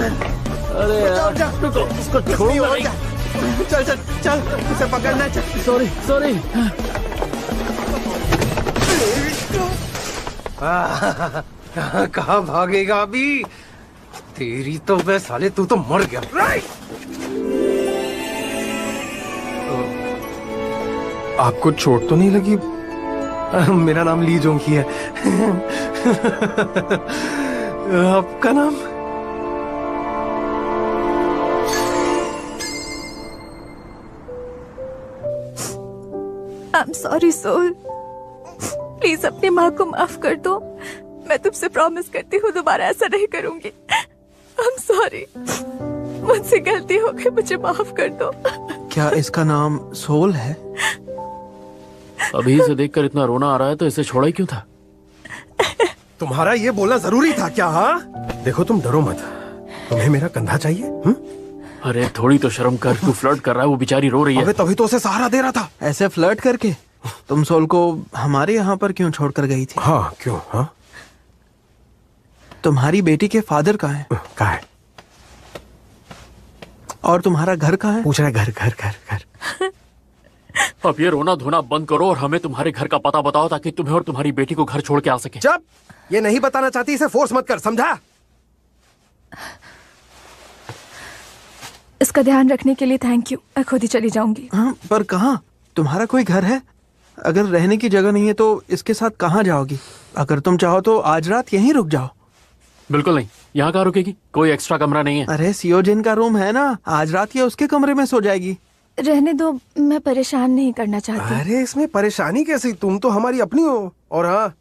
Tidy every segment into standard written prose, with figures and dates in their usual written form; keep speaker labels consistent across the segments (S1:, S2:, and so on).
S1: अरे यार, इसको छोड़ो नहीं।
S2: चल चल चल, उसे पकड़ना। चल।
S1: Sorry sorry.
S2: कहाँ भागेगा अभी? तेरी तो वे साले, तू तो मर गया। आपको चोट तो नहीं लगी? मेरा नाम ली जोंकी है। आपका नाम?
S3: I'm sorry सोल, प्लीज अपनी माँ को माफ कर दो। मैं तुमसे प्रॉमिस करती हूँ दोबारा ऐसा नहीं करूंगी। I'm sorry, मुझसे गलती हो गई, मुझे माफ कर दो।
S4: क्या इसका नाम सोल है?
S1: अभी इसे देखकर इतना रोना आ रहा है तो इसे छोड़ा ही क्यों था?
S2: तुम्हारा ये बोलना जरूरी था क्या? हाँ, देखो तुम डरो मत, तुम्हें मेरा कंधा चाहिए?
S1: अरे थोड़ी तो शर्म कर, तू फ्लर्ट कर रहा है, वो बेचारी रो रही है।
S2: अबे तभी तो उसे सहारा दे रहा था।
S4: ऐसे फ्लर्ट करके तुम सोल को हमारे यहाँ पर क्यों छोड़कर गई थी?
S2: हाँ क्यों? हाँ,
S4: तुम्हारी बेटी के फादर कहाँ हैं?
S2: कहाँ है?
S4: और तुम्हारा घर कहाँ है?
S2: पूछ रहा है। घर घर घर घर।
S1: अब ये रोना धोना बंद करो और हमें तुम्हारे घर का पता बताओ ताकि तुम्हें और तुम्हारी बेटी को घर छोड़ के आ सके।
S2: जब ये नहीं बताना चाहती इसे फोर्स मत कर, समझा?
S3: इसका ध्यान रखने के लिए थैंक यू, मैं खुद ही चली जाऊंगी।
S4: हाँ, पर कहाँ? तुम्हारा कोई घर है? अगर रहने की जगह नहीं है तो इसके साथ कहाँ जाओगी? अगर तुम चाहो तो आज रात यहीं रुक जाओ।
S1: बिल्कुल नहीं, यहाँ कहाँ रुकेगी? कोई एक्स्ट्रा कमरा नहीं है।
S4: अरे सियोजिन का रूम है ना, आज रात ये उसके कमरे में सो जाएगी।
S3: रहने दो, मैं परेशान नहीं करना चाहती।
S2: अरे इसमें परेशानी कैसी? तुम तो हमारी अपनी हो। और हाँ,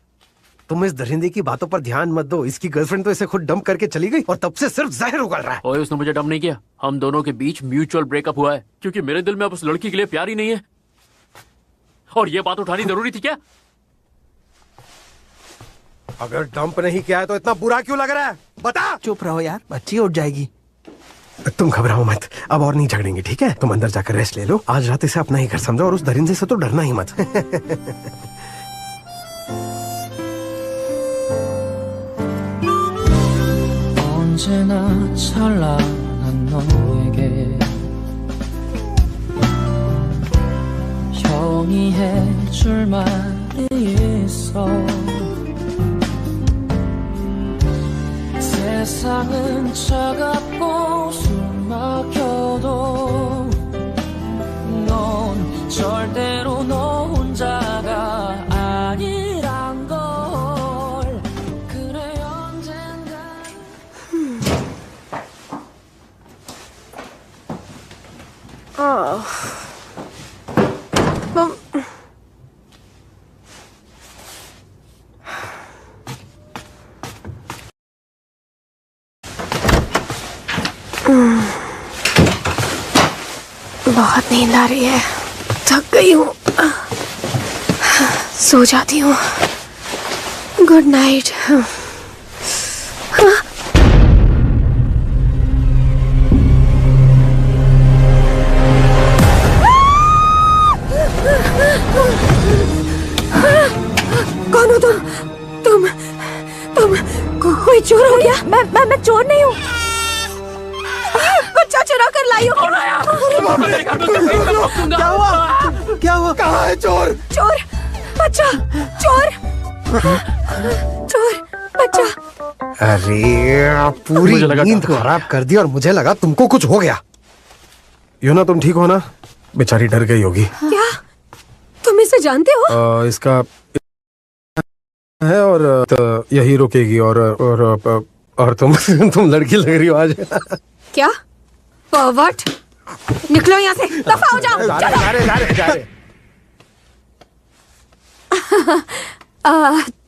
S2: तुम इस दरिंदे की बातों पर ध्यान मत दो। इसकी गर्लफ्रेंड तो इसे खुद डंप करके चली गई और तब से सिर्फ जहर उगल रहा है।
S1: ओए, उसने मुझे डंप नहीं किया, हम दोनों के बीच म्यूचुअल ब्रेकअप हुआ है क्योंकि मेरे दिल में अब उस लड़की के लिए प्यार ही नहीं है। और ये बात उठानी जरूरी थी क्या?
S2: अगर डंप नहीं किया है तो इतना बुरा क्यों लग रहा है? बता।
S4: चुप रहो यार, बच्ची उठ जाएगी।
S2: तुम घबराओ मत, अब और नहीं झगड़ेंगे, ठीक है? तुम अंदर जाकर रेस्ट ले लो। आज रात इसे अपना ही घर समझो और उस दरिंदे से तो डरना ही मत।
S5: 언제나 찬란한 너에게 형이 해줄 말이 있어. 세상은 차갑고 숨막혀도 넌 절대로 너 혼자가 아니란 걸. 그래 언젠가.
S3: बहुत नींद आ रही है, थक गई हूँ, सो जाती हूँ। Good night. कौन हो तुम? तुम कोई चोर हो गया? मैं चोर नहीं हूँ, बच्चा चुरा कर लाई हो।
S4: क्या हुआ? क्या हुआ?
S2: कहाँ है चोर?
S3: चोर बच्चा, चोर बच्चा।
S2: अरे पूरी नींद खराब कर दी और मुझे लगा तुमको कुछ हो गया। यूं ना, तुम ठीक हो ना? बेचारी डर गई होगी।
S3: क्या तुम इसे जानते हो?
S2: इसका है और तो यही रुकेगी और तुम लड़की लग रही हो आज।
S3: क्या परवर्ट, निकलो यहाँ से, दफा हो जाओ।
S2: जा रहे।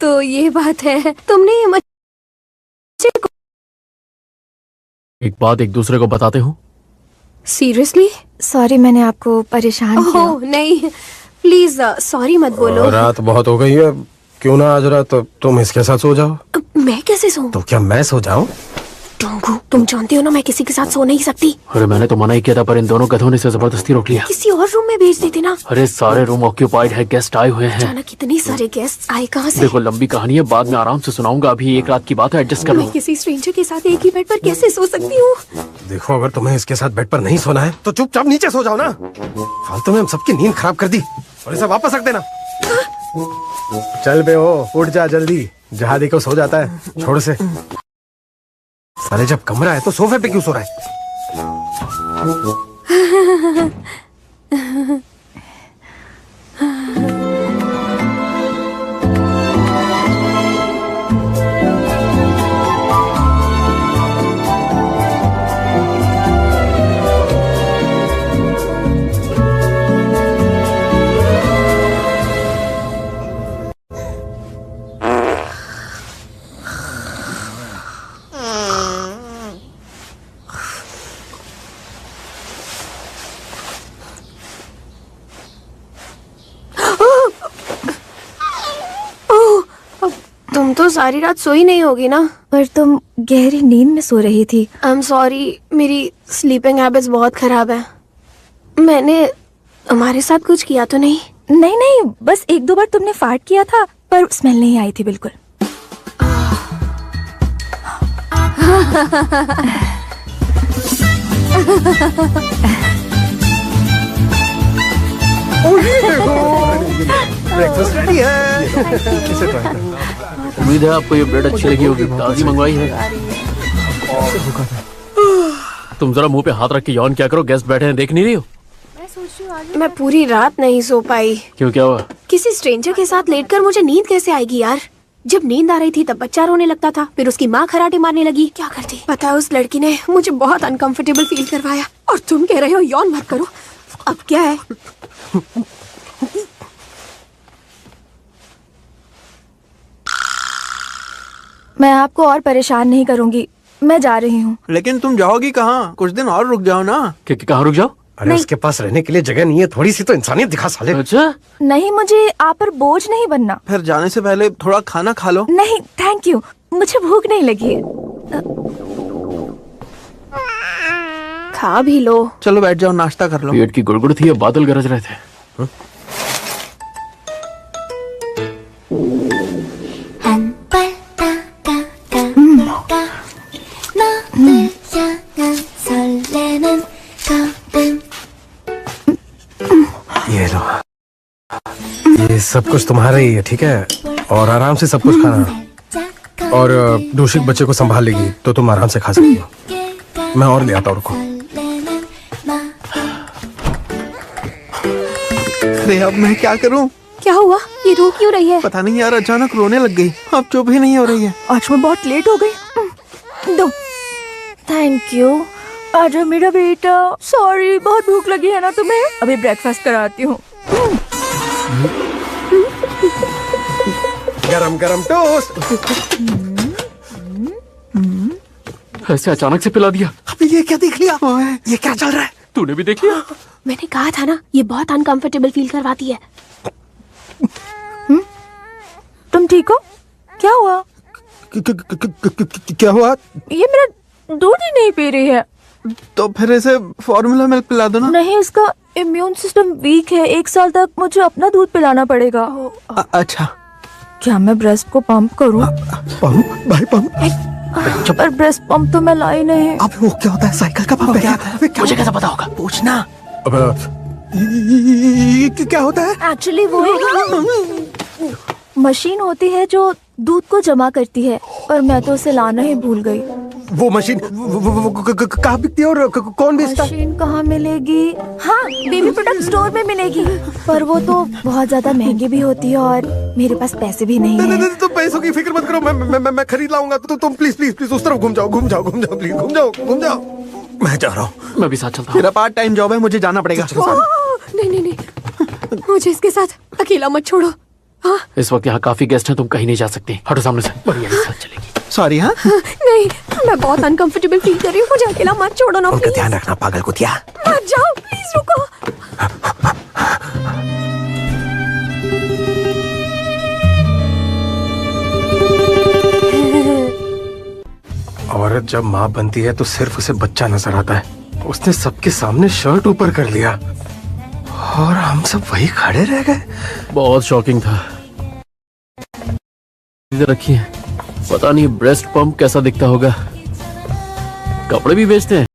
S3: तो ये बात है, तुमने मुझे
S1: एक बात एक दूसरे को बताते हो?
S3: सीरियसली? सॉरी, मैंने आपको परेशान किया। ओह नहीं, प्लीज सॉरी मत बोलो।
S2: रात बहुत हो गई है, क्यों ना आज रात तुम इसके साथ सो जाओ।
S3: मैं कैसे सोऊं?
S2: तो क्या मैं सो जाऊं?
S3: टोंगू, तुम जानती हो ना मैं किसी के साथ सो नहीं सकती।
S1: अरे मैंने तो मना ही किया था, पर इन दोनों गधों ने इसे जबरदस्ती रोक लिया।
S3: किसी और रूम में भेज देते ना।
S1: अरे सारे रूम ऑक्यूपाइड है, गेस्ट आए हुए हैं।
S3: अचानक इतने सारे गेस्ट आए कहाँ से?
S1: देखो लंबी कहानी है, बाद में आराम से सुनाऊंगा, अभी एक रात की बात है, एडजस्ट कर लो।
S3: मैं किसी स्ट्रेंजर के साथ एक ही बेड पर कैसे सो सकती हूँ?
S2: देखो अगर तुम्हें इसके साथ बेड पर नहीं सोना है तो चुपचाप नीचे सो जाओ ना। फालतू में हम सबकी नींद खराब कर दी और इसे वापस रख देना। चल बे ओ, उठ जा जल्दी, जहाँ देखो सो जाता है। छोड़ से साले, जब कमरा है तो सोफे पे क्यों सो रहा है?
S3: तुम तो सारी रात सोई नहीं होगी ना?
S6: पर तुम गहरी नींद में सो रही थी।
S3: आई एम सॉरी, मेरी स्लीपिंग हैबिट्स बहुत खराब है। मैंने तुम्हारे साथ कुछ किया तो नहीं?
S6: नहीं नहीं, बस एक दो बार तुमने फार्ट किया था, पर स्मेल नहीं आई थी बिल्कुल।
S2: ब्रेकफास्ट रेडी है। इसे ट्राई कर।
S1: उम्मीद है आपको ये ब्रेड अच्छी लगी होगी, ताजी मंगवाई है। तुम जरा मुंह पे हाथ रख के यौन क्या करो, गेस्ट बैठे हैं, देख नहीं रही हो?
S3: मैं पूरी रात नहीं सो पाई।
S1: क्यों, क्या हुआ?
S3: किसी स्ट्रेंजर के साथ लेटकर मुझे नींद कैसे आएगी यार? जब नींद आ रही थी तब बच्चा रोने लगता था, फिर उसकी माँ खराटे मारने लगी। क्या करती? पता है उस लड़की ने मुझे बहुत अनकंफर्टेबल फील करवाया, और तुम कह रहे हो यौन मत करो। अब क्या है?
S6: मैं आपको और परेशान नहीं करूंगी, मैं जा रही हूँ।
S4: लेकिन तुम जाओगी कहाँ? कुछ दिन और रुक जाओ ना।
S1: कहाँ रुक जाओ?
S2: अरे उसके पास रहने के लिए जगह नहीं है, थोड़ी सी तो इंसानियत दिखा साले।
S1: अच्छा
S6: नहीं, मुझे आप पर बोझ नहीं बनना।
S4: फिर जाने से पहले थोड़ा खाना खा लो।
S6: नहीं थैंक यू, मुझे भूख नहीं लगी है।
S3: खा भी लो।
S4: चलो बैठ जाओ, नाश्ता कर लो।
S1: पेट की गुड़गुड़ थी, अब बादल गरज रहे थे।
S2: ये लो, ये सब कुछ तुम्हारा ही है, ठीक है? और आराम से सब कुछ खाना। और दूषिक बच्चे को संभाल लेगी तो तुम आराम से खा सकती हो। मैं और ले आता हूँ, रुको।
S4: अरे अब मैं क्या करूं?
S3: क्या हुआ? ये रो क्यों रही है?
S4: पता नहीं यार, अचानक रोने लग गई, अब चुप ही नहीं हो रही है।
S6: आज मैं बहुत लेट हो गई। दो। Thank you. आजा मेरा बेटा। सॉरी, बहुत भूख लगी है ना तुम्हें? अभी ब्रेकफास्ट कराती हूँ।
S2: गरम गरम टोस्ट।
S1: ऐसे अचानक से पिला दिया?
S2: अबे ये क्या देख लिया? ये क्या चल रहा है?
S1: तूने भी देख लिया?
S3: मैंने कहा था ना, ये बहुत अनकंफर्टेबल फील करवाती है।
S6: तुम ठीक हो? क्या हुआ?
S2: क्या हुआ?
S6: ये मेरा दूध ही नहीं पी रही है।
S4: तो फिर इसे फॉर्मूला मिल्क पिला दो ना।
S6: नहीं, इसका इम्यून सिस्टम वीक है, 1 साल तक मुझे अपना दूध पिलाना पड़ेगा।
S4: अच्छा,
S6: क्या मैं ब्रेस्ट को पंप करूं?
S2: पंप? भाई पंप?
S6: पर ब्रेस्ट पंप तो मैं लाई नहीं।
S2: अब वो क्या होता है? साइकिल का पंप है क्या?
S1: मुझे कैसे पता होगा?
S4: पूछना।
S2: ये क्या होता है?
S6: एक्चुअली वो एक मशीन होती है जो दूध को जमा करती है, और मैं तो उसे लाना ही भूल गई।
S2: वो मशीन कहाँ बिकती है और कौन बेचता है?
S6: मशीन कहाँ मिलेगी? हाँ, बेबी प्रोडक्ट स्टोर में मिलेगी, पर वो तो बहुत ज्यादा महंगी भी होती है और मेरे पास पैसे भी नहीं है।
S2: तुम पैसों की फिक्र मत करो, मैं खरीद लाऊंगा। तो तुम प्लीज प्लीज प्लीज उस तरफ घूम जाओ प्लीज, घूम जाओ। मैं जा रहा हूँ।
S1: मैं भी साथ चलता हूँ।
S4: मेरा पार्ट टाइम जॉब है, मुझे जाना पड़ेगा।
S3: नहीं, मुझे इसके साथ अकेला मत छोड़ो। हाँ?
S1: इस वक्त यहाँ काफी गेस्ट हैं, तुम कहीं नहीं जा सकती। हटो सामने से। बढ़िया साथ चलेगी।
S4: सॉरी। हाँ,
S3: नहीं, मैं बहुत अनकंफर्टेबल फील कर रही हूँ, मुझे अकेला मत छोड़ो ना
S2: उनका
S3: प्लीज।
S2: ध्यान रखना, पागल कुतिया।
S3: मत जाओ प्लीज, रुको।
S2: औरत जब माँ बनती है तो सिर्फ उसे बच्चा नजर आता है। उसने सबके सामने शर्ट ऊपर कर लिया और हम सब वही खड़े रह गए।
S1: बहुत शॉकिंग था। इधर रखिए, पता नहीं ब्रेस्ट पंप कैसा दिखता होगा। कपड़े भी बेचते हैं।